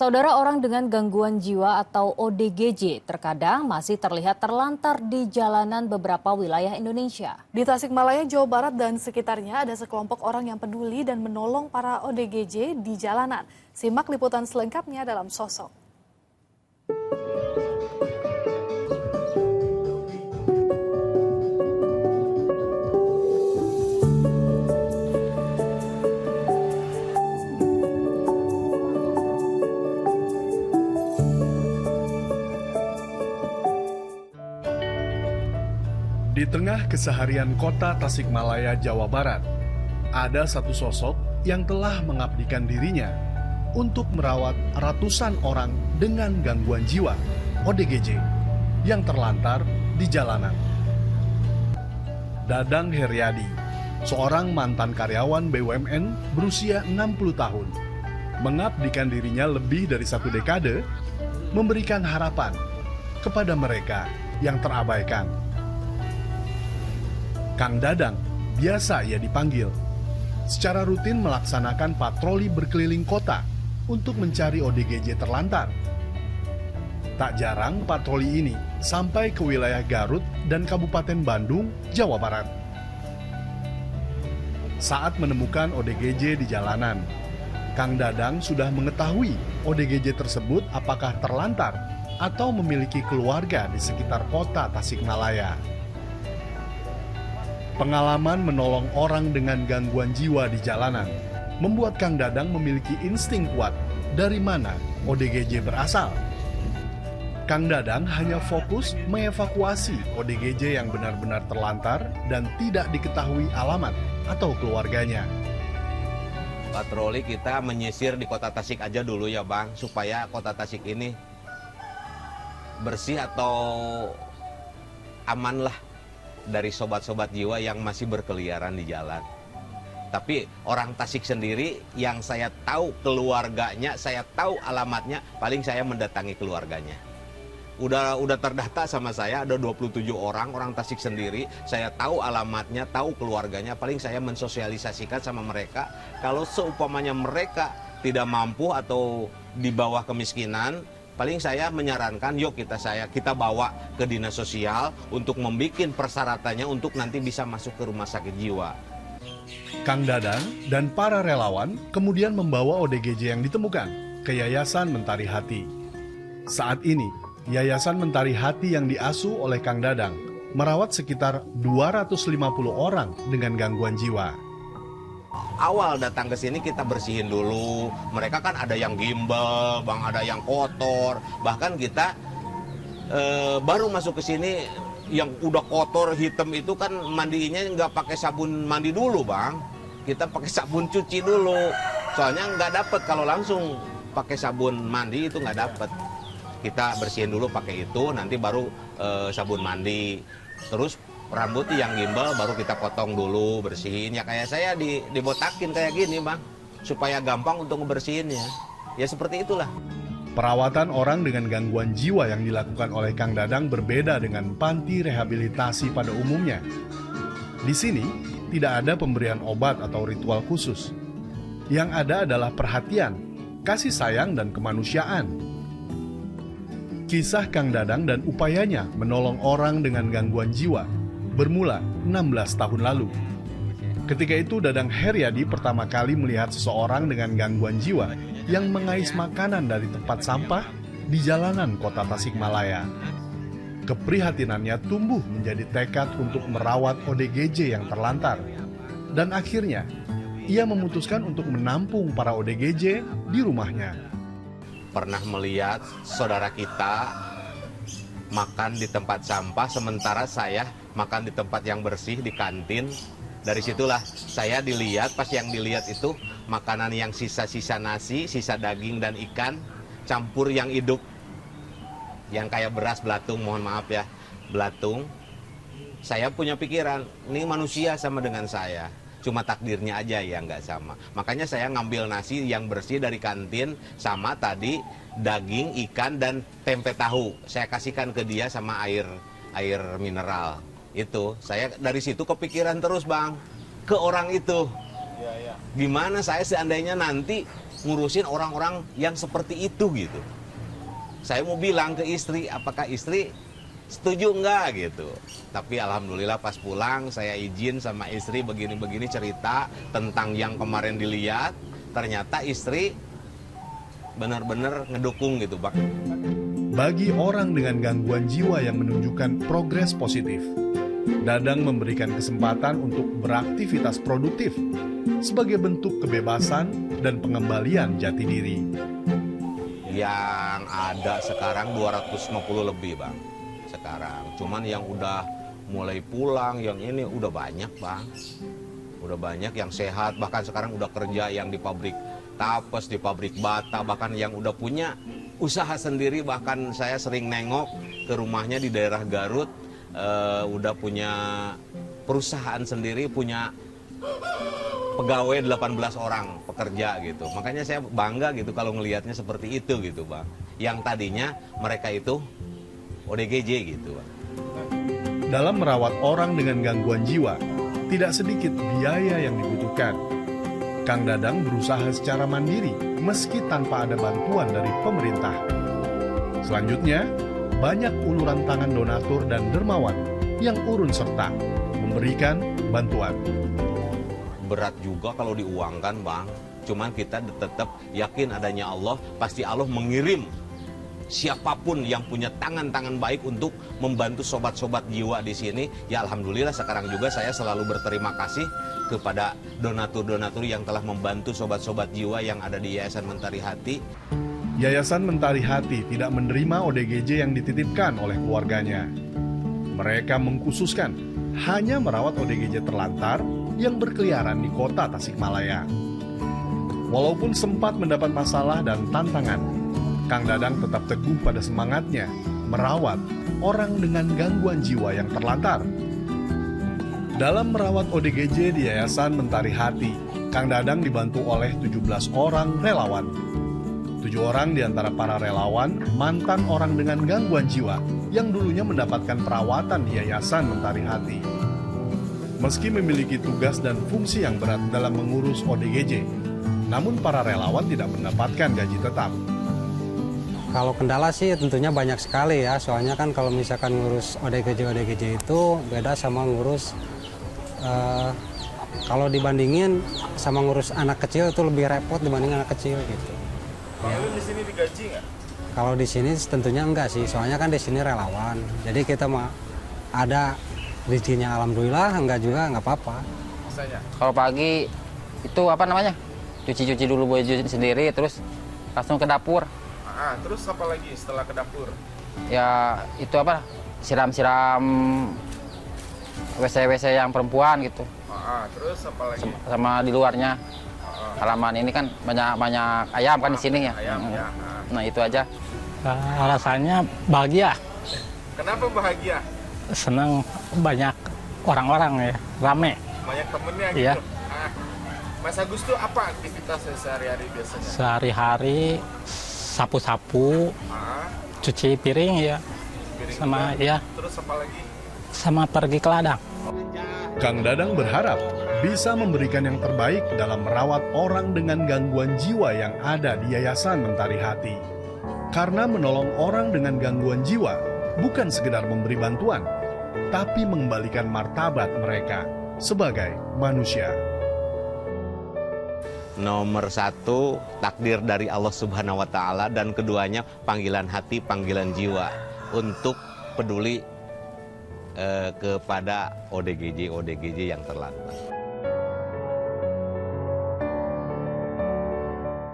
Saudara, orang dengan gangguan jiwa atau ODGJ terkadang masih terlihat terlantar di jalanan beberapa wilayah Indonesia. Di Tasikmalaya, Jawa Barat dan sekitarnya ada sekelompok orang yang peduli dan menolong para ODGJ di jalanan. Simak liputan selengkapnya dalam Sosok. Di tengah keseharian kota Tasikmalaya, Jawa Barat, ada satu sosok yang telah mengabdikan dirinya untuk merawat ratusan orang dengan gangguan jiwa, ODGJ, yang terlantar di jalanan. Dadang Heriadi, seorang mantan karyawan BUMN berusia 60 tahun, mengabdikan dirinya lebih dari 1 dekade, memberikan harapan kepada mereka yang terabaikan. Kang Dadang, biasa ia dipanggil, secara rutin melaksanakan patroli berkeliling kota untuk mencari ODGJ terlantar. Tak jarang patroli ini sampai ke wilayah Garut dan Kabupaten Bandung, Jawa Barat. Saat menemukan ODGJ di jalanan, Kang Dadang sudah mengetahui ODGJ tersebut apakah terlantar atau memiliki keluarga di sekitar kota Tasikmalaya. Pengalaman menolong orang dengan gangguan jiwa di jalanan membuat Kang Dadang memiliki insting kuat dari mana ODGJ berasal. Kang Dadang hanya fokus mengevakuasi ODGJ yang benar-benar terlantar dan tidak diketahui alamat atau keluarganya. Patroli kita menyisir di kota Tasik aja dulu ya Bang, supaya kota Tasik ini bersih atau aman lah dari sobat-sobat jiwa yang masih berkeliaran di jalan. Tapi orang Tasik sendiri yang saya tahu keluarganya, saya tahu alamatnya, paling saya mendatangi keluarganya. Udah terdata sama saya, ada 27 orang Tasik sendiri, saya tahu alamatnya, tahu keluarganya, paling saya mensosialisasikan sama mereka. Kalau seumpamanya mereka tidak mampu atau di bawah kemiskinan, paling saya menyarankan, yuk kita bawa ke dinas sosial untuk membuat persyaratannya untuk nanti bisa masuk ke rumah sakit jiwa. Kang Dadang dan para relawan kemudian membawa ODGJ yang ditemukan ke Yayasan Mentari Hati. Saat ini, Yayasan Mentari Hati yang diasuh oleh Kang Dadang merawat sekitar 250 orang dengan gangguan jiwa. Awal datang ke sini kita bersihin dulu. Mereka kan ada yang gimbal, Bang, ada yang kotor. Bahkan kita baru masuk ke sini yang udah kotor hitam itu kan mandinya nggak pakai sabun mandi dulu, Bang. Kita pakai sabun cuci dulu. Soalnya nggak dapet kalau langsung pakai sabun mandi itu nggak dapet. Kita bersihin dulu pakai itu, nanti baru sabun mandi. Terus rambut yang gimbal baru kita potong dulu, bersihin. Ya kayak saya dibotakin kayak gini Bang, supaya gampang untuk ngebersihinnya. Ya seperti itulah. Perawatan orang dengan gangguan jiwa yang dilakukan oleh Kang Dadang berbeda dengan panti rehabilitasi pada umumnya. Di sini tidak ada pemberian obat atau ritual khusus. Yang ada adalah perhatian, kasih sayang dan kemanusiaan. Kisah Kang Dadang dan upayanya menolong orang dengan gangguan jiwa bermula 16 tahun lalu. Ketika itu Dadang Heriadi pertama kali melihat seseorang dengan gangguan jiwa yang mengais makanan dari tempat sampah di jalanan kota Tasikmalaya. Keprihatinannya tumbuh menjadi tekad untuk merawat ODGJ yang terlantar. Dan akhirnya, ia memutuskan untuk menampung para ODGJ di rumahnya. Pernah melihat saudara kita makan di tempat sampah, sementara saya makan di tempat yang bersih, di kantin. Dari situlah saya dilihat, pas yang dilihat itu makanan yang sisa-sisa nasi, sisa daging dan ikan, campur yang hidup. Yang kayak beras belatung, mohon maaf ya, belatung. Saya punya pikiran, ini manusia sama dengan saya. Cuma takdirnya aja ya nggak sama. Makanya saya ngambil nasi yang bersih dari kantin, sama tadi daging, ikan, dan tempe tahu. Saya kasihkan ke dia sama air mineral. Itu saya dari situ kepikiran terus Bang ke orang itu. Gimana saya seandainya nanti ngurusin orang-orang yang seperti itu gitu. Saya mau bilang ke istri, apakah istri setuju enggak gitu. Tapi alhamdulillah pas pulang saya izin sama istri begini-begini cerita tentang yang kemarin dilihat. Ternyata istri benar-benar ngedukung gitu, Bang. Bagi orang dengan gangguan jiwa yang menunjukkan progres positif, Dadang memberikan kesempatan untuk beraktivitas produktif sebagai bentuk kebebasan dan pengembalian jati diri. Yang ada sekarang 250 lebih, Bang. Sekarang. Cuman yang udah mulai pulang, yang ini udah banyak, Bang. Udah banyak yang sehat, bahkan sekarang udah kerja yang di pabrik tapes, di pabrik bata, bahkan yang udah punya usaha sendiri. Bahkan saya sering nengok ke rumahnya di daerah Garut, udah punya perusahaan sendiri, punya pegawai 18 orang pekerja gitu. Makanya saya bangga gitu kalau ngelihatnya seperti itu gitu, Bang. Yang tadinya mereka itu ODGJ gitu, Bang. Dalam merawat orang dengan gangguan jiwa, tidak sedikit biaya yang dibutuhkan. Kang Dadang berusaha secara mandiri meski tanpa ada bantuan dari pemerintah. Selanjutnya, banyak uluran tangan donatur dan dermawan yang urun serta memberikan bantuan. Berat juga kalau diuangkan, Bang. Cuman kita tetap yakin adanya Allah, pasti Allah mengirim siapapun yang punya tangan-tangan baik untuk membantu sobat-sobat jiwa di sini. Ya alhamdulillah sekarang juga saya selalu berterima kasih kepada donatur-donatur yang telah membantu sobat-sobat jiwa yang ada di Yayasan Mentari Hati. Yayasan Mentari Hati tidak menerima ODGJ yang dititipkan oleh keluarganya. Mereka mengkhususkan hanya merawat ODGJ terlantar yang berkeliaran di kota Tasikmalaya. Walaupun sempat mendapat masalah dan tantangan, Kang Dadang tetap teguh pada semangatnya merawat orang dengan gangguan jiwa yang terlantar. Dalam merawat ODGJ di Yayasan Mentari Hati, Kang Dadang dibantu oleh 17 orang relawan. 7 orang di antara para relawan mantan orang dengan gangguan jiwa yang dulunya mendapatkan perawatan di Yayasan Mentari Hati. Meski memiliki tugas dan fungsi yang berat dalam mengurus ODGJ, namun para relawan tidak mendapatkan gaji tetap. Kalau kendala sih tentunya banyak sekali ya, soalnya kan kalau misalkan ngurus ODGJ itu beda sama ngurus, kalau dibandingin sama ngurus anak kecil itu lebih repot dibanding anak kecil gitu. Kalau di sini digaji nggak? Kalau di sini tentunya enggak sih, soalnya kan di sini relawan, jadi kita mah ada rezekinya alhamdulillah, enggak juga nggak apa-apa. Kalau pagi itu apa namanya, cuci-cuci dulu baju sendiri, terus langsung ke dapur. Terus apa lagi setelah ke dapur? Ya itu apa, siram-siram WC-WC yang perempuan gitu. Terus apa lagi? Sama di luarnya. Halaman ini kan banyak ayam kan di sini ya. Ayam ya. Nah itu aja. Rasanya bahagia. Kenapa bahagia? Senang, banyak orang-orang ya, rame. Banyak temennya gitu. Iya. Mas Agus tuh apa aktivitasnya sehari-hari biasanya? Sehari-hari sapu-sapu, cuci piring ya, Piring sama juga. ya, Terus apa lagi? sama pergi ke ladang. Kang Dadang berharap bisa memberikan yang terbaik dalam merawat orang dengan gangguan jiwa yang ada di Yayasan Mentari Hati. Karena menolong orang dengan gangguan jiwa bukan sekedar memberi bantuan, tapi mengembalikan martabat mereka sebagai manusia. Nomor 1, takdir dari Allah Subhanahu wa Ta'ala, dan keduanya panggilan hati, panggilan jiwa untuk peduli kepada ODGJ yang terlantar.